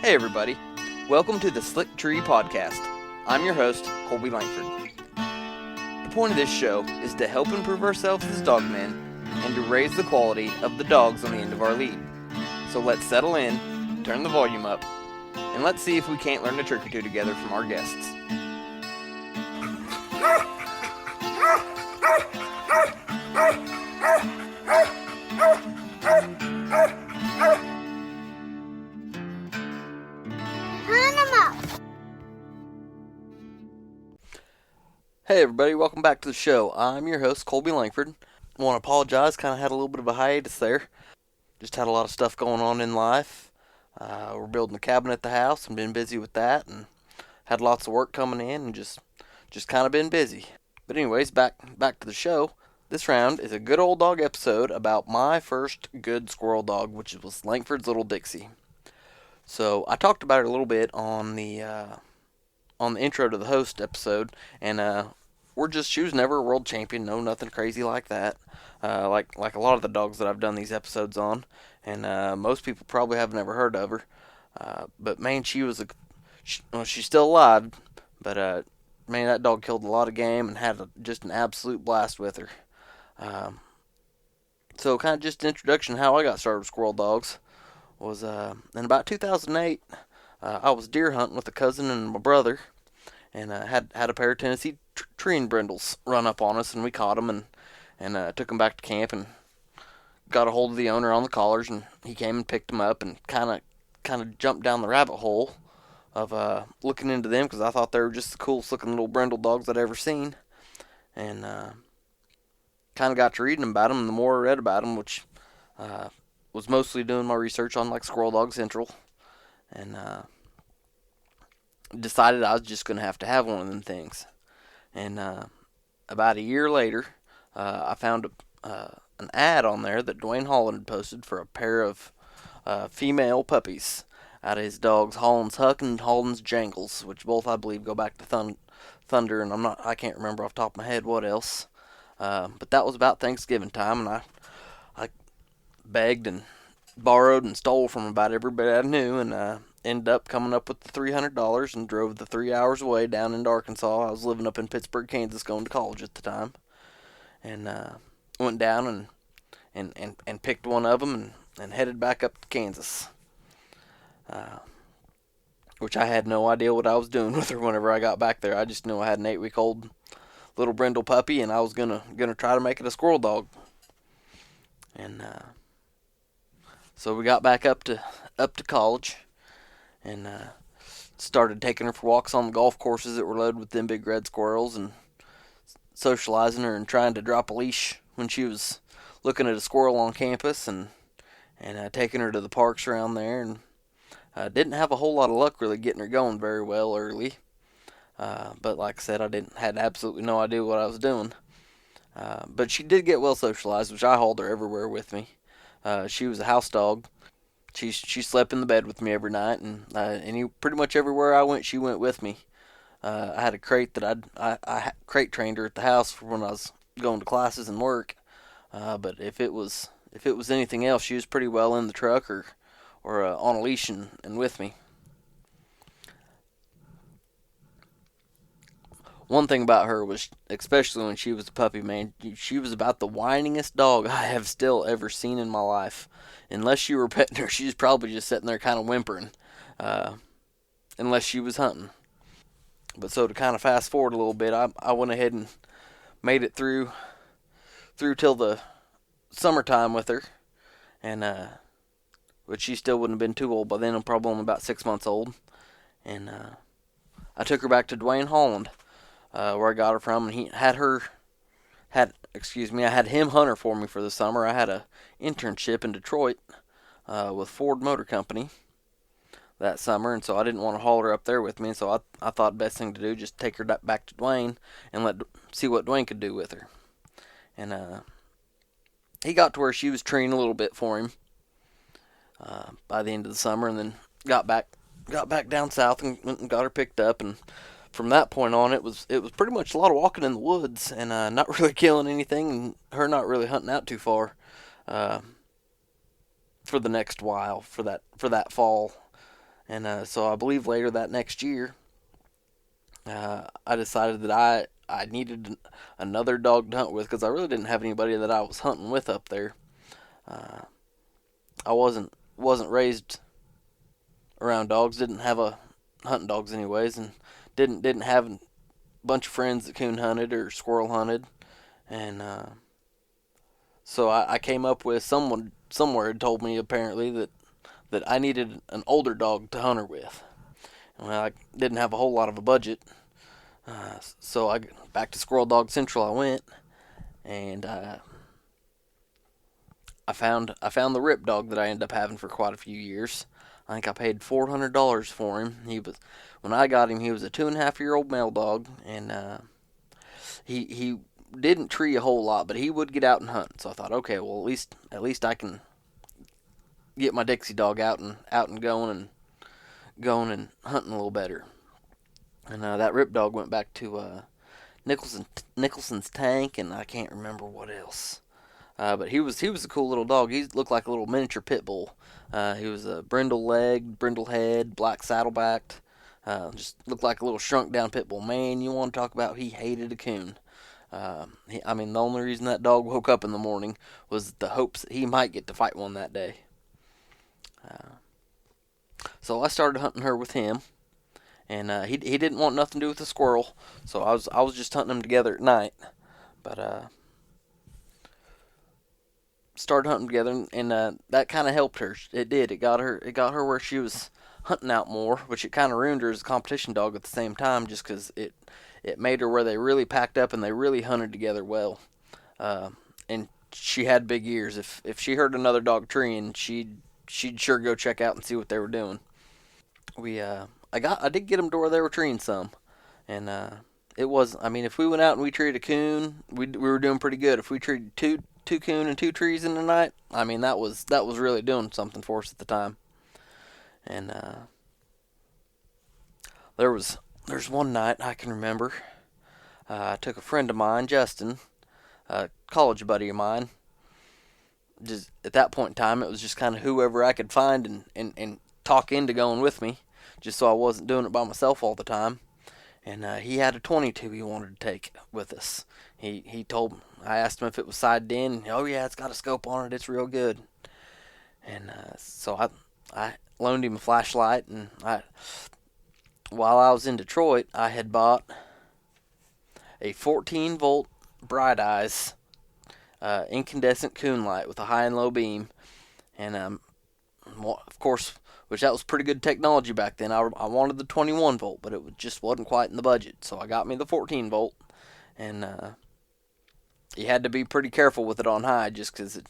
Hey everybody, welcome to the Slick Tree Podcast. I'm your host, Colby Lankford. The point of this show is to help improve ourselves as dogmen and to raise the quality of the dogs on the end of our lead. So let's settle in, turn the volume up, and let's see if we can't learn a trick or two together from our guests. Hey everybody, welcome back to the show. I'm your host, Colby Lankford. I want to apologize, kind of had a little bit of a hiatus there. Just had a lot of stuff going on in life. We're building a cabin at the house and been busy with that, and had lots of work coming in and just kind of been busy. But anyways, back to the show. This round is a good old dog episode about my first good squirrel dog, which was Lankford's little Dixie. So I talked about it a little bit on the intro to the host episode, and she was never a world champion, no, nothing crazy like that. Like a lot of the dogs that I've done these episodes on, and most people probably have never heard of her. But man, she's still alive, but man, that dog killed a lot of game and had just an absolute blast with her. So kind of just an introduction to how I got started with squirrel dogs was in about 2008. I was deer hunting with a cousin and my brother, and had a pair of Tennessee tree brindles run up on us, and we caught them and took them back to camp and got a hold of the owner on the collars, and he came and picked them up and kind of jumped down the rabbit hole of looking into them because I thought they were just the coolest looking little brindle dogs I'd ever seen, and kind of got to reading about them. And the more I read about them, which was mostly doing my research on like Squirrel Dog Central, and decided I was just going to have one of them things. And about a year later, I found an ad on there that Dwayne Holland had posted for a pair of female puppies out of his dogs Holland's Huck and Holland's Jangles, which both I believe go back to Thunder, and I can't remember off the top of my head what else. But that was about Thanksgiving time, and I begged and borrowed and stole from about everybody I knew, and ended up coming up with the $300 and drove the 3 hours away down into Arkansas. I was living up in Pittsburgh, Kansas, going to college at the time, and went down and picked one of them and headed back up to Kansas, which I had no idea what I was doing with her whenever I got back there. I just knew I had an 8-week-old little brindle puppy, and I was gonna try to make it a squirrel dog. And so we got back up to college, and started taking her for walks on the golf courses that were loaded with them big red squirrels, and socializing her and trying to drop a leash when she was looking at a squirrel on campus, and taking her to the parks around there, and didn't have a whole lot of luck really getting her going very well early. But like I said, I had absolutely no idea what I was doing. But she did get well socialized, which I hauled her everywhere with me. She was a house dog. She slept in the bed with me every night, and pretty much everywhere I went, she went with me. I had a crate that I crate trained her at the house for when I was going to classes and work. But if it was anything else, she was pretty well in the truck or on a leash and with me. One thing about her was, especially when she was a puppy, man, she was about the whiningest dog I have still ever seen in my life. Unless you were petting her, she was probably just sitting there kind of whimpering, unless she was hunting. But so to kind of fast forward a little bit, I went ahead and made it through till the summertime with her, and but she still wouldn't have been too old by then. I'm probably only about 6 months old, and I took her back to Dwayne Holland, where I got her from, and I had him hunt her for me for the summer. I had a internship in Detroit with Ford Motor Company that summer, and so I didn't want to haul her up there with me, and so I thought the best thing to do just take her back to Dwayne and see what Dwayne could do with her. And he got to where she was treeing a little bit for him by the end of the summer, and then got back down south and went and got her picked up. And from that point on, it was pretty much a lot of walking in the woods and not really killing anything, and her not really hunting out too far for the next while for that fall. And so I believe later that next year, I decided that I needed another dog to hunt with because I really didn't have anybody that I was hunting with up there. Uh, I wasn't raised around dogs, didn't have a hunting dogs anyways, and didn't have a bunch of friends that coon hunted or squirrel hunted, and so I came up with someone somewhere had told me apparently that I needed an older dog to hunt her with. Well, I didn't have a whole lot of a budget, so I back to Squirrel Dog Central I went, and I found the Rip dog that I ended up having for quite a few years. I think I paid $400 for him. He was when I got him, he was a 2.5 year old male dog, and he didn't tree a whole lot, but he would get out and hunt. So I thought, okay, well at least I can get my Dixie dog out and going and hunting a little better. And that Rip dog went back to Nicholson's tank, and I can't remember what else. But he was a cool little dog. He looked like a little miniature pit bull. He was a brindle leg, brindle head, black saddlebacked. Just looked like a little shrunk down pit bull. Man, you want to talk about he hated a coon. I mean, the only reason that dog woke up in the morning was the hopes that he might get to fight one that day. Uh, so I started hunting her with him, and he didn't want nothing to do with the squirrel. So I was just hunting them together at night. But started hunting together, and that kind of helped her. It did. It got her where she was hunting out more, which it kind of ruined her as a competition dog at the same time, just because it made her where they really packed up and they really hunted together well. Uh, and she had big ears. If she heard another dog treeing, she'd sure go check out and see what they were doing. I did get them to where they were treeing some, and it was. I mean, if we went out and we treated a coon, we were doing pretty good. If we treated two coon and two trees in the night, I mean that was really doing something for us at the time. And there was there's one night I can remember. I took a friend of mine, Justin, a college buddy of mine. Just at that point in time, it was just kind of whoever I could find and talk into going with me, just so I wasn't doing it by myself all the time. And he had a 22 he wanted to take with us. He told me, I asked him if it was sided in. Oh yeah, it's got a scope on it. It's real good. And so I loaned him a flashlight, and while I was in Detroit, I had bought a 14-volt Bright Eyes incandescent coon light with a high and low beam, and of course, which that was pretty good technology back then. I wanted the 21 volt, but it just wasn't quite in the budget, so I got me the 14 volt, and you had to be pretty careful with it on high, just because it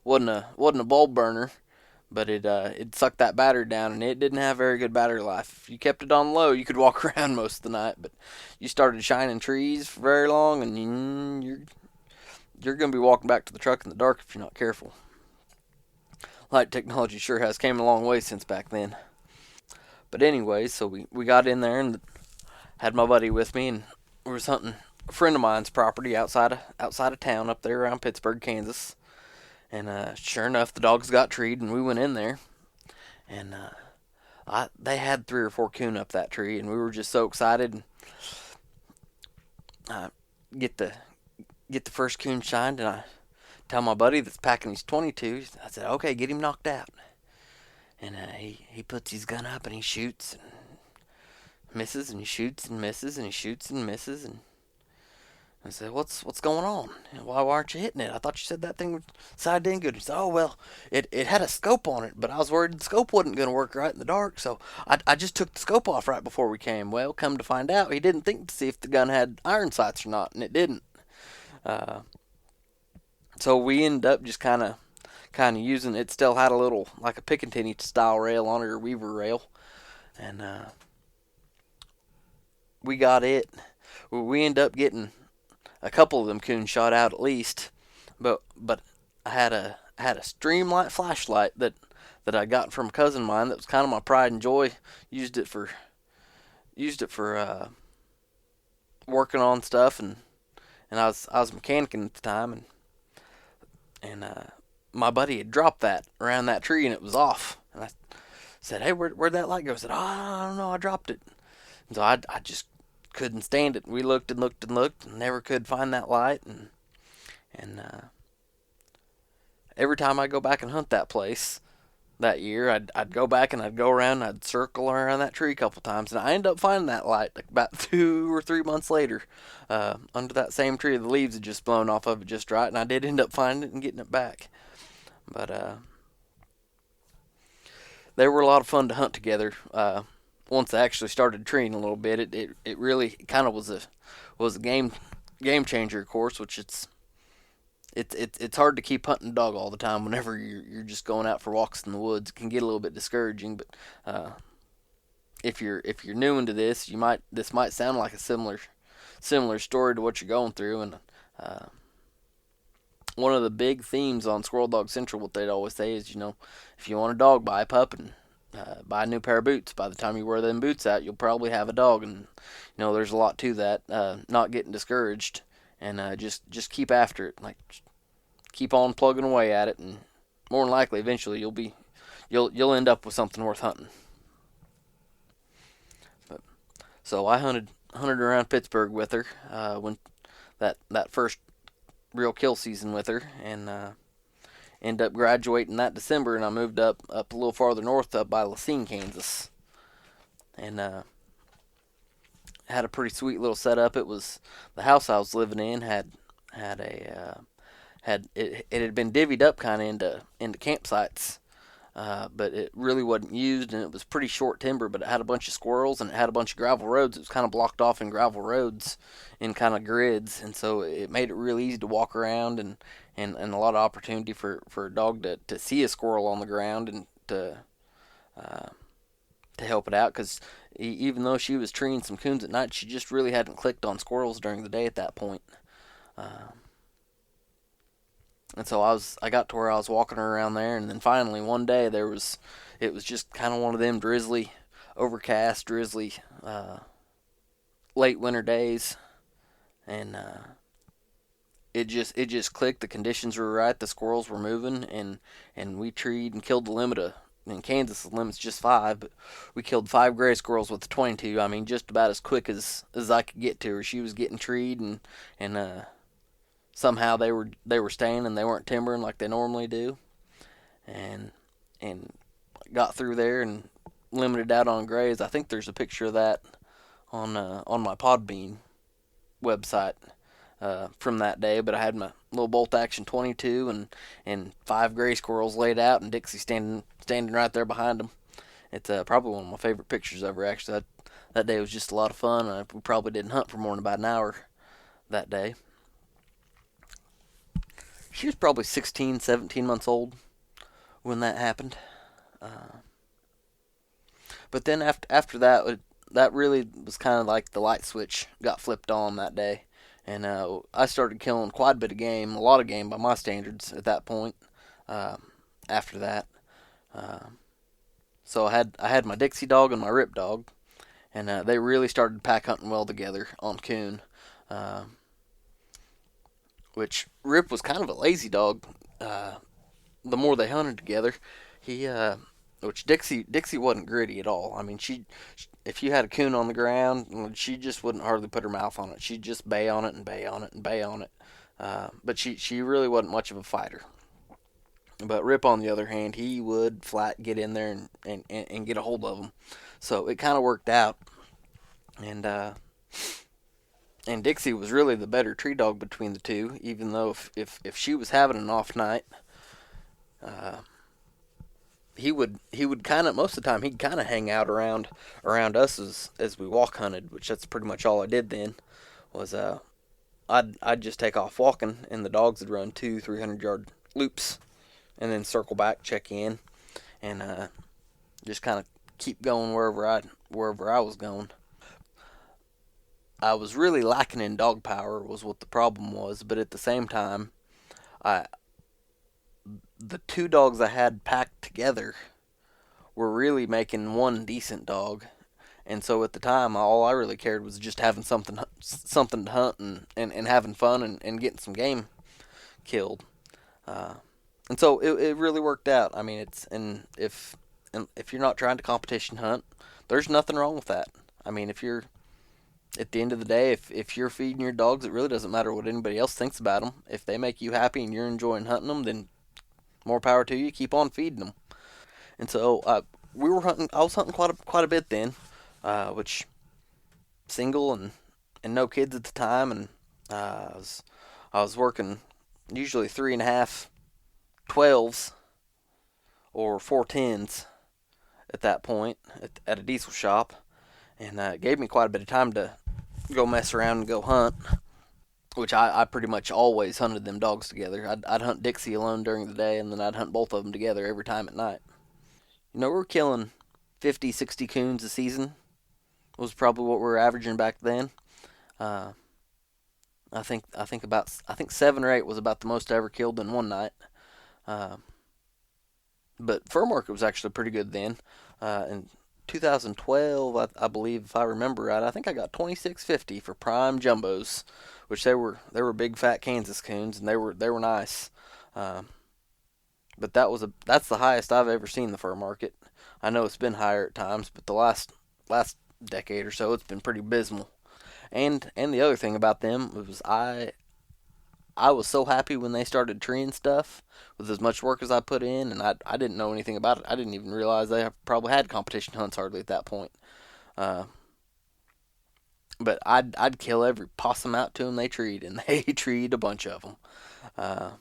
wasn't a bulb burner, but it sucked that battery down, and it didn't have very good battery life. If you kept it on low, you could walk around most of the night, but you started shining trees for very long, and you're gonna be walking back to the truck in the dark if you're not careful. Light technology sure has came a long way since back then. But anyway, so we got in there and had my buddy with me, and we was hunting a friend of mine's property outside of town up there around Pittsburgh, Kansas. And sure enough, the dogs got treed, and we went in there, and they had 3 or 4 coon up that tree, and we were just so excited. And I get the first coon shined, and I tell my buddy that's packing his 22. I said, "Okay, get him knocked out." And he puts his gun up and he shoots and misses, and he shoots and misses, and he shoots and misses. And I said, "What's going on? Why aren't you hitting it? I thought you said that thing was sighted in good." He said, "Oh well, it had a scope on it, but I was worried the scope wasn't going to work right in the dark, so I just took the scope off right before we came." Well, come to find out, he didn't think to see if the gun had iron sights or not, and it didn't. Uh, so we ended up just kind of using it. Still had a little like a Picatinny style rail on it, or Weaver rail, and we got it. We ended up getting a couple of them coons shot out at least, but I had a Streamlight flashlight that I got from a cousin of mine that was kind of my pride and joy. Used it for working on stuff, and I was mechanicing at the time, and my buddy had dropped that around that tree, and it was off. And said, "Hey, where'd that light go?" I said, "Oh, I don't know, I dropped it." And so I just couldn't stand it. We looked and looked and looked, and never could find that light. And every time I go back and hunt that place that year, I'd go back and I'd go around, and I'd circle around that tree a couple times, and I ended up finding that light like about 2 or 3 months later, under that same tree. The leaves had just blown off of it just right, and I did end up finding it and getting it back. But they were a lot of fun to hunt together. Once I actually started treeing a little bit, it really kind of was a game changer, of course. Which it's hard to keep hunting a dog all the time whenever you're just going out for walks in the woods. It can get a little bit discouraging, but if you're new into this, this might sound like a similar story to what you're going through. And uh, one of the big themes on Squirrel Dog Central, what they'd always say is, if you want a dog, buy a pup and buy a new pair of boots. By the time you wear them boots out, you'll probably have a dog. And there's a lot to that. Not getting discouraged, and just keep after it. Like, keep on plugging away at it, and more than likely, eventually, you'll end up with something worth hunting. But, so I hunted around Pittsburgh with her when that first real kill season with her, and ended up graduating that December, and I moved up a little farther north, up by Lacine, Kansas, and had a pretty sweet little setup. It was the house I was living in had a it had been divvied up kind of into campsites, but it really wasn't used, and it was pretty short timber. But it had a bunch of squirrels, and it had a bunch of gravel roads. It was kind of blocked off in gravel roads, in kind of grids, and so it made it real easy to walk around, and a lot of opportunity for a dog to see a squirrel on the ground, and uh, to help it out. Because even though she was treeing some coons at night, she just really hadn't clicked on squirrels during the day at that point. Uh, and so I got to where I was walking her around there, and then finally one day it was just kind of one of them drizzly, overcast, drizzly, late winter days, and it just clicked. The conditions were right. The squirrels were moving, and we treed and killed the limit of. In Kansas, the limit's just 5, but we killed 5 gray squirrels with the 22. I mean, just about as quick as I could get to her. She was getting treed, and somehow they were staying, and they weren't timbering like they normally do, and and got through there and limited out on grays. I think there's a picture of that on my Podbean website from that day. But I had my little bolt action 22 and 5 gray squirrels laid out, and Dixie standing right there behind them. It's probably one of my favorite pictures ever. Actually, that day was just a lot of fun. We probably didn't hunt for more than about an hour that day. She was probably 16, 17 months old when that happened. Uh, but then after that, that really was kind of like the light switch got flipped on that day. And I started killing quite a bit of game, a lot of game by my standards at that point. Uh, After that, uh, so I had my Dixie dog and my Rip dog, and they really started pack hunting well together on coon. Uh, which Rip was kind of a lazy dog. The more they hunted together, he which Dixie wasn't gritty at all. I mean, if you had a coon on the ground, she just wouldn't hardly put her mouth on it. She'd just bay on it and bay on it and bay on it. But she really wasn't much of a fighter. But Rip, on the other hand, he would flat get in there and get a hold of them. So it kind of worked out. And and Dixie was really the better tree dog between the two, even though if she was having an off night, uh, he would kind of, most of the time he'd kind of hang out around us as we walk hunted, which that's pretty much all I did then. Was I'd just take off walking, and the dogs would run 200-300 yard loops, and then circle back, check in, and just kind of keep going wherever I was going. I was really lacking in dog power was what the problem was, but at the same time, I the 2 dogs I had packed together were really making one decent dog, and so at the time, all I really cared was just having something to hunt, and having fun, and getting some game killed. Uh, and so it really worked out. I mean, it's and and if you're not trying to competition hunt, there's nothing wrong with that. I mean, if you're at the end of the day, if you're feeding your dogs, it really doesn't matter what anybody else thinks about them. If they make you happy and you're enjoying hunting them, then more power to you. Keep on feeding them. And so we were hunting. I was hunting quite a bit then, which single and no kids at the time, and I was working usually 3.5 12s or 4 10s at that point at a diesel shop, and it gave me quite a bit of time to go mess around and go hunt. Which I pretty much always hunted them dogs together. I'd hunt Dixie alone during the day, and then I'd hunt both of them together every time at night. You know, we were killing 50, 60 coons a season. Was probably what we were averaging back then. Uh, I think 7 or 8 was about the most I ever killed in one night. Uh, but fur market was actually pretty good then. In 2012, I believe, if I remember right, I think I got 26.50 for prime jumbos, which they were big fat Kansas coons, and they were nice. Uh, but that's the highest I've ever seen the fur market. I know it's been higher at times, but the last decade or so, it's been pretty abysmal. And the other thing about them was I was so happy when they started treeing stuff with as much work as I put in, and I didn't know anything about it. I didn't even realize they probably had competition hunts hardly at that point. Uh, but I'd kill every possum out to them they treed, and they treed a bunch of them. Uh,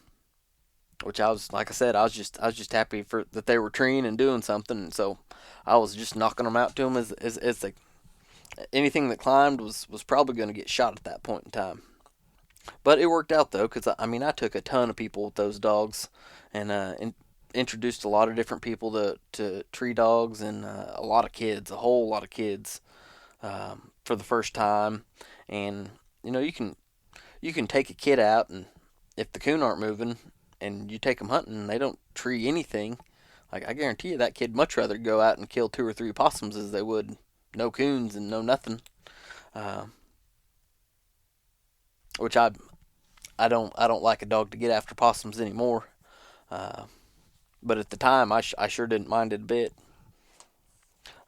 which I was, like I said, I was just happy for that they were treeing and doing something, and so I was just knocking them out to them as they, anything that climbed was probably going to get shot at that point in time. But it worked out though, because I mean I took a ton of people with those dogs, and introduced a lot of different people to tree dogs, and a lot of kids, a whole lot of kids, for the first time. And you know you can take a kid out, and if the coon aren't moving, and you take them hunting, and they don't tree anything. Like I guarantee you that kid much rather go out and kill 2 or 3 possums as they would no coons and no nothing. Uh, which I don't like a dog to get after possums anymore. Uh, but at the time, I sure didn't mind it a bit.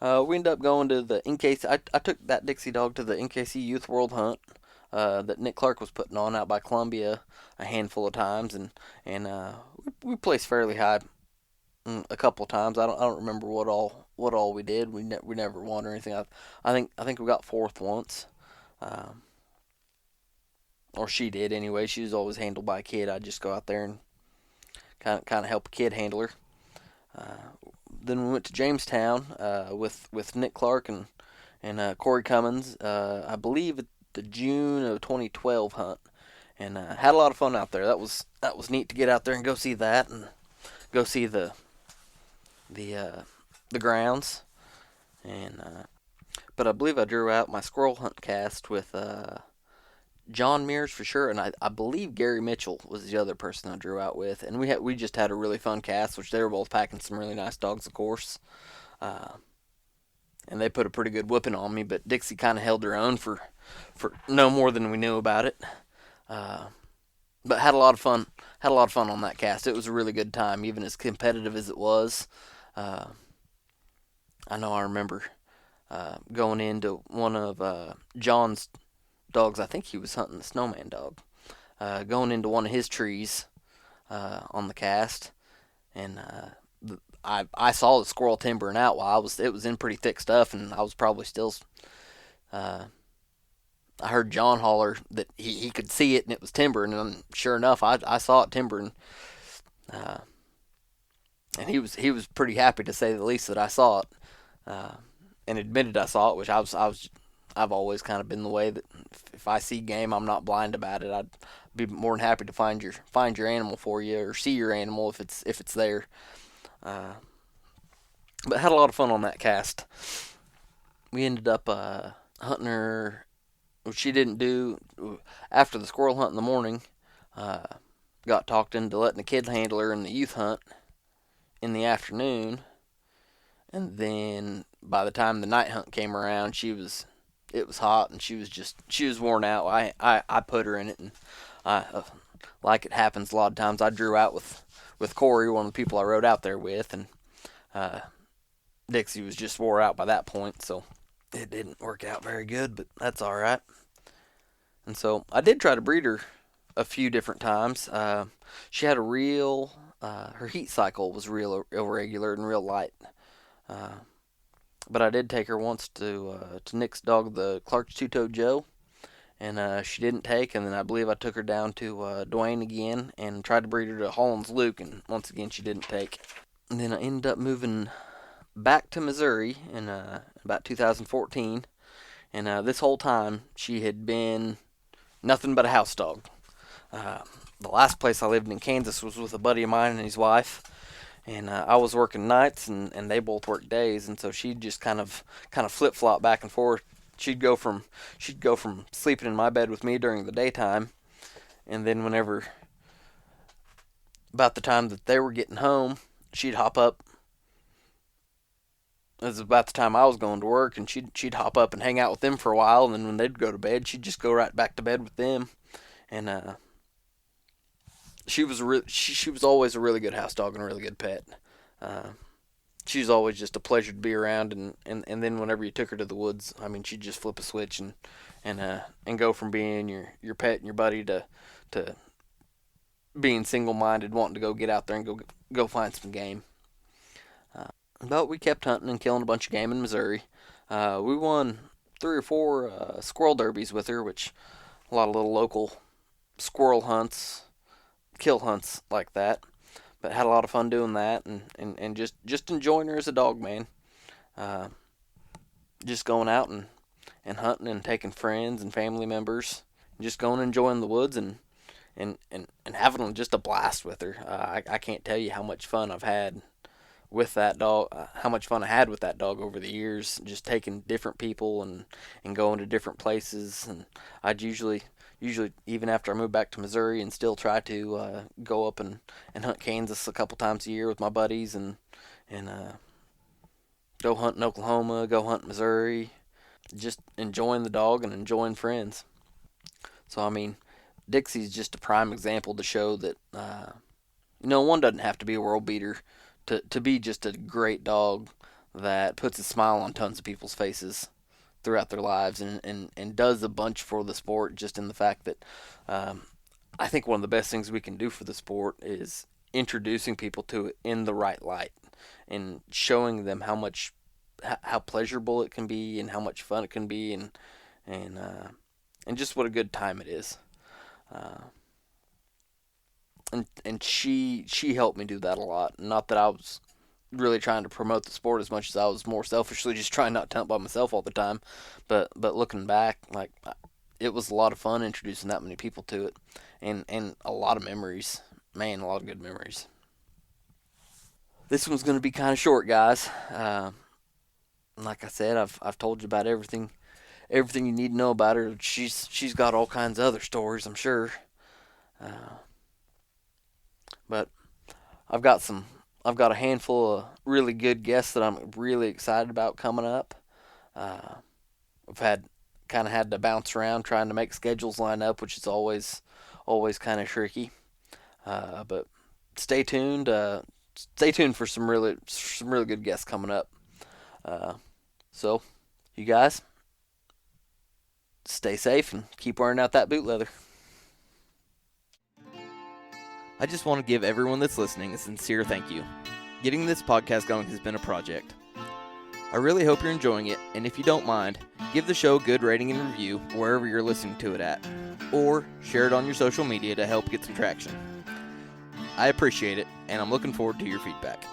We ended up going to the NKC. I took that Dixie dog to the NKC Youth World Hunt that Nick Clark was putting on out by Columbia a handful of times, and we placed fairly high a couple of times. I don't remember what all we did. We never won or anything. I think we got fourth once. Um, or she did anyway. She was always handled by a kid. I'd just go out there and kind of help a kid handler. Then we went to Jamestown with Nick Clark and Corey Cummins. I believe at the June of 2012 hunt, and had a lot of fun out there. That was neat to get out there and go see that, and go see the uh, the grounds. And but I believe I drew out my squirrel hunt cast with John Mears for sure, and I believe Gary Mitchell was the other person I drew out with, and we just had a really fun cast, which they were both packing some really nice dogs, of course, uh, and they put a pretty good whooping on me. But Dixie kind of held her own for no more than we knew about it, uh, but had a lot of fun. Had a lot of fun on that cast. It was a really good time, even as competitive as it was. Uh, I know I remember going into one of John's dogs. I think he was hunting the snowman dog. Going into one of his trees on the cast, and I saw the squirrel timbering out while it was in pretty thick stuff, and I was probably still. Uh, I heard John holler that he could see it and it was timbering, and sure enough, I saw it timbering, uh, and he was pretty happy to say the least that I saw it, uh, and admitted I saw it, which I've always kind of been the way that if I see game, I'm not blind about it. I'd be more than happy to find your animal for you, or see your animal if it's there. Uh, but had a lot of fun on that cast. We ended up hunting her, which she didn't do after the squirrel hunt in the morning. Uh, got talked into letting the kid handle her in the youth hunt in the afternoon, and then by the time the night hunt came around, it was hot, and she was worn out. I put her in it, and like it happens a lot of times, I drew out with Corey, one of the people I rode out there with, and uh, Dixie was just wore out by that point, so it didn't work out very good, but that's all right. And so I did try to breed her a few different times. She had a real, her heat cycle was real irregular and real light. Uh, but I did take her once to Nick's dog, the Clark's Two-Toed Joe, and she didn't take. And then I believe I took her down to Dwayne again and tried to breed her to Holland's Luke, and once again she didn't take. And then I ended up moving back to Missouri in about 2014, and this whole time she had been nothing but a house dog. The last place I lived in Kansas was with a buddy of mine and his wife, and I was working nights, and they both worked days, and so she'd just kind of flip flop back and forth. She'd go from sleeping in my bed with me during the daytime, and then whenever about the time that they were getting home, she'd hop up. It was about the time I was going to work, and she'd hop up and hang out with them for a while, and then when they'd go to bed, she'd just go right back to bed with them. And she was always a really good house dog and a really good pet. Uh, she was always just a pleasure to be around, and then whenever you took her to the woods, I mean, she'd just flip a switch and go from being your pet and your buddy to being single minded, wanting to go get out there and go find some game. But we kept hunting and killing a bunch of game in Missouri. We won 3 or 4 squirrel derbies with her, which a lot of little local squirrel hunts, kill hunts like that. But had a lot of fun doing that, and just enjoying her as a dog, man. Uh, just going out and hunting and taking friends and family members, and just going and enjoying the woods and having just a blast with her. I can't tell you how much fun I've had with that dog, how much fun I had with that dog over the years, just taking different people and going to different places. And I'd usually even after I moved back to Missouri, and still try to go up and hunt Kansas a couple times a year with my buddies, and go hunt in Oklahoma, go hunt in Missouri, just enjoying the dog and enjoying friends. So I mean, Dixie's just a prime example to show that one doesn't have to be a world beater to be just a great dog that puts a smile on tons of people's faces throughout their lives, and does a bunch for the sport, just in the fact that I think one of the best things we can do for the sport is introducing people to it in the right light and showing them how pleasurable it can be and how much fun it can be, and just what a good time it is. Uh, and she helped me do that a lot. Not that I was really trying to promote the sport as much as I was more selfishly just trying not to hunt by myself all the time. But looking back, like, it was a lot of fun introducing that many people to it, and a lot of memories. Man, a lot of good memories. This one's going to be kind of short, guys. Like I said, I've told you about everything you need to know about her. She's got all kinds of other stories, I'm sure. But I've got a handful of really good guests that I'm really excited about coming up. I've had to bounce around trying to make schedules line up, which is always kind of tricky. But stay tuned. Stay tuned for some really good guests coming up. So you guys stay safe and keep wearing out that boot leather. I just want to give everyone that's listening a sincere thank you. Getting this podcast going has been a project. I really hope you're enjoying it, and if you don't mind, give the show a good rating and review wherever you're listening to it at, or share it on your social media to help get some traction. I appreciate it, and I'm looking forward to your feedback.